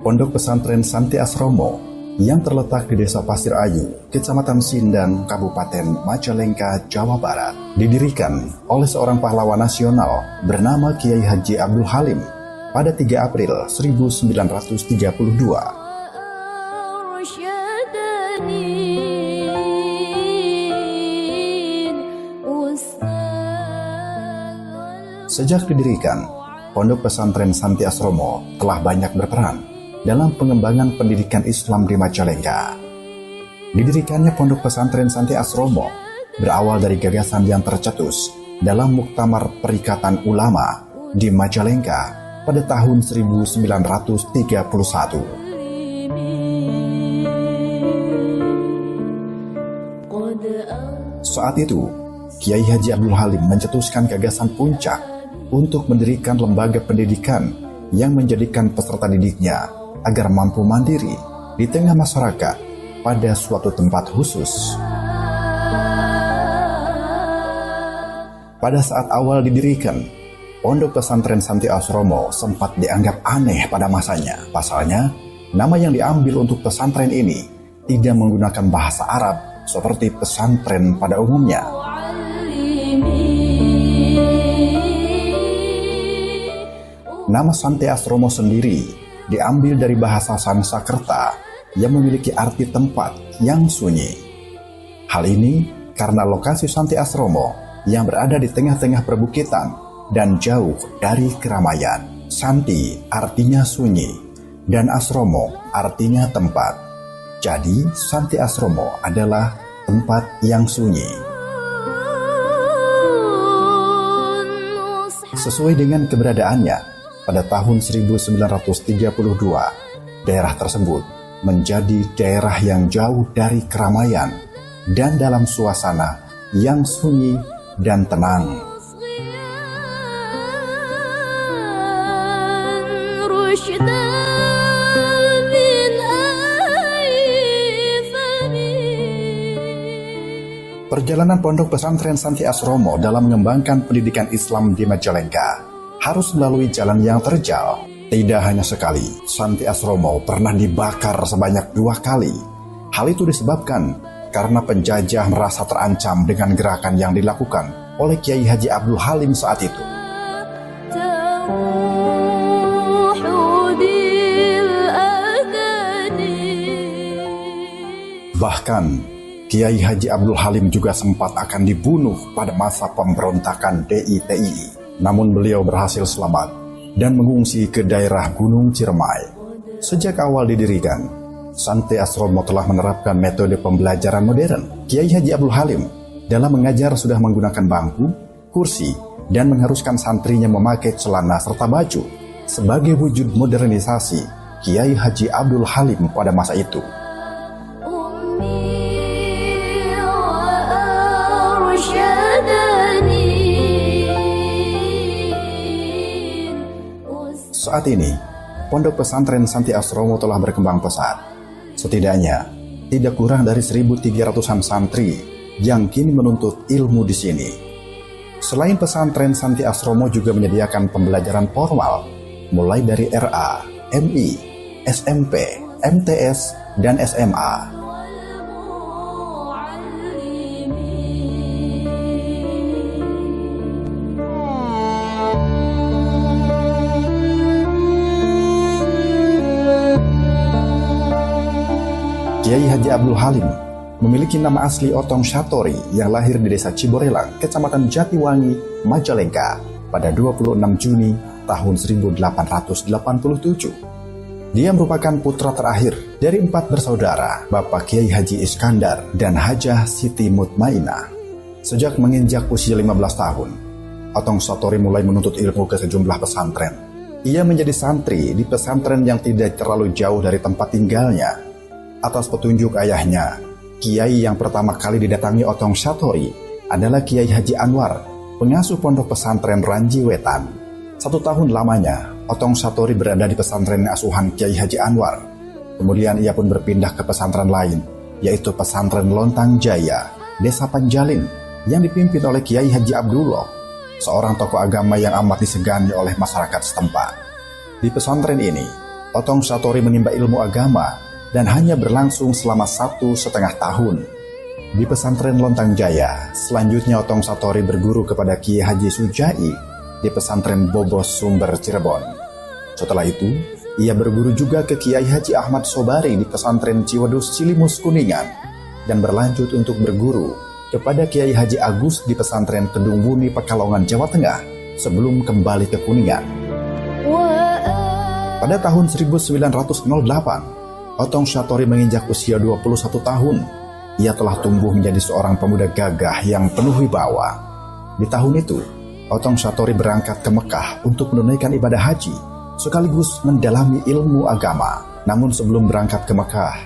Pondok Pesantren Santi Asromo yang terletak di Desa Pasir Ayu, Kecamatan Sindang, Kabupaten Majalengka, Jawa Barat, didirikan oleh seorang pahlawan nasional bernama Kiai Haji Abdul Halim pada 3 April 1932. Sejak didirikan, Pondok Pesantren Santi Asromo telah banyak berperan dalam pengembangan pendidikan Islam di Majalengka. Didirikannya Pondok Pesantren Santi Asromo berawal dari gagasan yang tercetus dalam Muktamar Perikatan Ulama di Majalengka pada tahun 1931. Saat itu, Kiai Haji Abdul Halim mencetuskan gagasan puncak untuk mendirikan lembaga pendidikan yang menjadikan peserta didiknya agar mampu mandiri di tengah masyarakat pada suatu tempat khusus. Pada saat awal didirikan, Pondok Pesantren Santi Asromo sempat dianggap aneh pada masanya. Pasalnya, nama yang diambil untuk pesantren ini tidak menggunakan bahasa Arab seperti pesantren pada umumnya. Nama Santi Asromo sendiri diambil dari bahasa Sanskerta yang memiliki arti tempat yang sunyi. Hal ini karena lokasi Santi Asromo yang berada di tengah-tengah perbukitan dan jauh dari keramaian. Santi artinya sunyi dan Asromo artinya tempat. Jadi Santi Asromo adalah tempat yang sunyi. Sesuai dengan keberadaannya, pada tahun 1932, daerah tersebut menjadi daerah yang jauh dari keramaian dan dalam suasana yang sunyi dan tenang. Perjalanan Pondok Pesantren Santi Asromo dalam mengembangkan pendidikan Islam di Majalengka harus melalui jalan yang terjal. Tidak hanya sekali, Santi Asromo pernah dibakar sebanyak 2 kali. Hal itu disebabkan karena penjajah merasa terancam dengan gerakan yang dilakukan oleh Kiai Haji Abdul Halim saat itu. Bahkan, Kiai Haji Abdul Halim juga sempat akan dibunuh pada masa pemberontakan DITII. Namun beliau berhasil selamat dan mengungsi ke daerah Gunung Ciremai. Sejak awal didirikan, Santi Asromo telah menerapkan metode pembelajaran modern. Kiai Haji Abdul Halim dalam mengajar sudah menggunakan bangku, kursi, dan mengharuskan santrinya memakai celana serta baju sebagai wujud modernisasi Kiai Haji Abdul Halim pada masa itu. Saat ini, Pondok Pesantren Santi Asromo telah berkembang pesat. Setidaknya, tidak kurang dari 1.300-an santri yang kini menuntut ilmu di sini. Selain pesantren, Santi Asromo juga menyediakan pembelajaran formal, mulai dari RA, MI, SMP, MTS, dan SMA. Kiai Haji Abdul Halim memiliki nama asli Otong Syatori yang lahir di Desa Ciborelang, Kecamatan Jatiwangi, Majalengka pada 26 Juni tahun 1887. Dia merupakan putra terakhir dari 4 bersaudara, Bapak Kiai Haji Iskandar dan Hajah Siti Mutmainah. Sejak menginjak usia 15 tahun, Otong Syatori mulai menuntut ilmu ke sejumlah pesantren. Ia menjadi santri di pesantren yang tidak terlalu jauh dari tempat tinggalnya. Atas petunjuk ayahnya, kiai yang pertama kali didatangi Otong Syatori adalah Kiai Haji Anwar, pengasuh Pondok Pesantren Ranji Wetan. 1 tahun lamanya, Otong Syatori berada di pesantren asuhan Kiai Haji Anwar. Kemudian ia pun berpindah ke pesantren lain, yaitu Pesantren Lontang Jaya, Desa Panjalin, yang dipimpin oleh Kiai Haji Abdullah. seorang tokoh agama yang amat disegani oleh masyarakat setempat. Di pesantren ini, Otong Satori menimba ilmu agama dan hanya berlangsung selama 1,5 tahun. Di pesantren Lontang Jaya, selanjutnya Otong Satori berguru kepada Kiai Haji Sujai di pesantren Bobos Sumber Cirebon. Setelah itu, ia berguru juga ke Kiai Haji Ahmad Sobari di pesantren Ciwedus Cilimus Kuningan dan berlanjut untuk berguru kepada Kiai Haji Agus di pesantren Kedung Buni Pekalongan, Jawa Tengah sebelum kembali ke Kuningan. Pada tahun 1908, Otong Satori menginjak usia 21 tahun. Ia telah tumbuh menjadi seorang pemuda gagah yang penuh wibawa. Di tahun itu, Otong Satori berangkat ke Mekah untuk menunaikan ibadah haji sekaligus mendalami ilmu agama. Namun sebelum berangkat ke Mekah,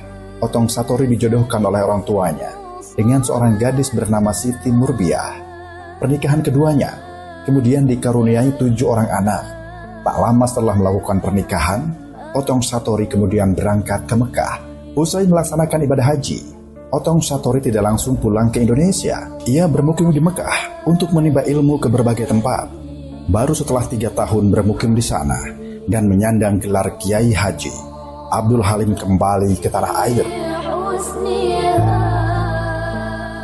Otong Satori dijodohkan oleh orang tuanya dengan seorang gadis bernama Siti Murbiah. Pernikahan keduanya kemudian dikaruniai 7 orang anak. Tak lama setelah melakukan pernikahan, Otong Satori kemudian berangkat ke Mekah. Usai melaksanakan ibadah haji, Otong Satori tidak langsung pulang ke Indonesia. Ia bermukim di Mekah untuk menimba ilmu ke berbagai tempat. Baru setelah 3 tahun bermukim di sana dan menyandang gelar Kiai Haji, Abdul Halim kembali ke tanah air.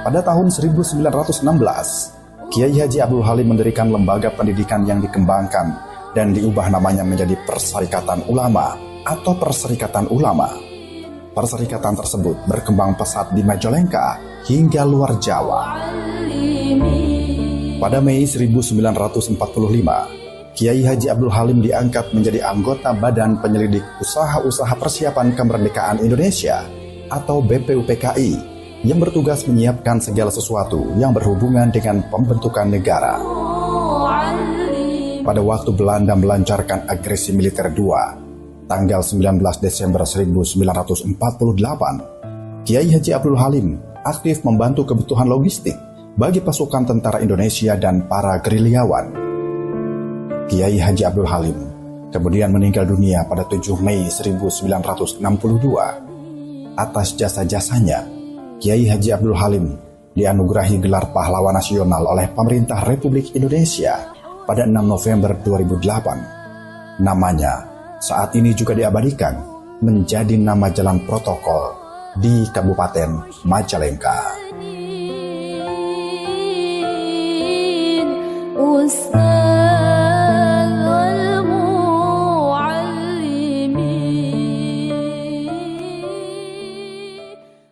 Pada tahun 1916, Kiai Haji Abdul Halim mendirikan lembaga pendidikan yang dikembangkan dan diubah namanya menjadi Perserikatan Ulama atau Perserikatan Ulama. Perserikatan tersebut berkembang pesat di Majalengka hingga luar Jawa. Pada Mei 1945, Kiai Haji Abdul Halim diangkat menjadi anggota Badan Penyelidik Usaha-Usaha Persiapan Kemerdekaan Indonesia atau BPUPKI yang bertugas menyiapkan segala sesuatu yang berhubungan dengan pembentukan negara. Pada waktu Belanda melancarkan agresi militer II, tanggal 19 Desember 1948, Kiai Haji Abdul Halim aktif membantu kebutuhan logistik bagi pasukan tentara Indonesia dan para gerilyawan. Kiai Haji Abdul Halim kemudian meninggal dunia pada 7 Mei 1962. Atas jasa-jasanya, Kiai Haji Abdul Halim dianugerahi gelar Pahlawan Nasional oleh pemerintah Republik Indonesia pada 6 November 2008. Namanya saat ini juga diabadikan menjadi nama jalan protokol di Kabupaten Majalengka.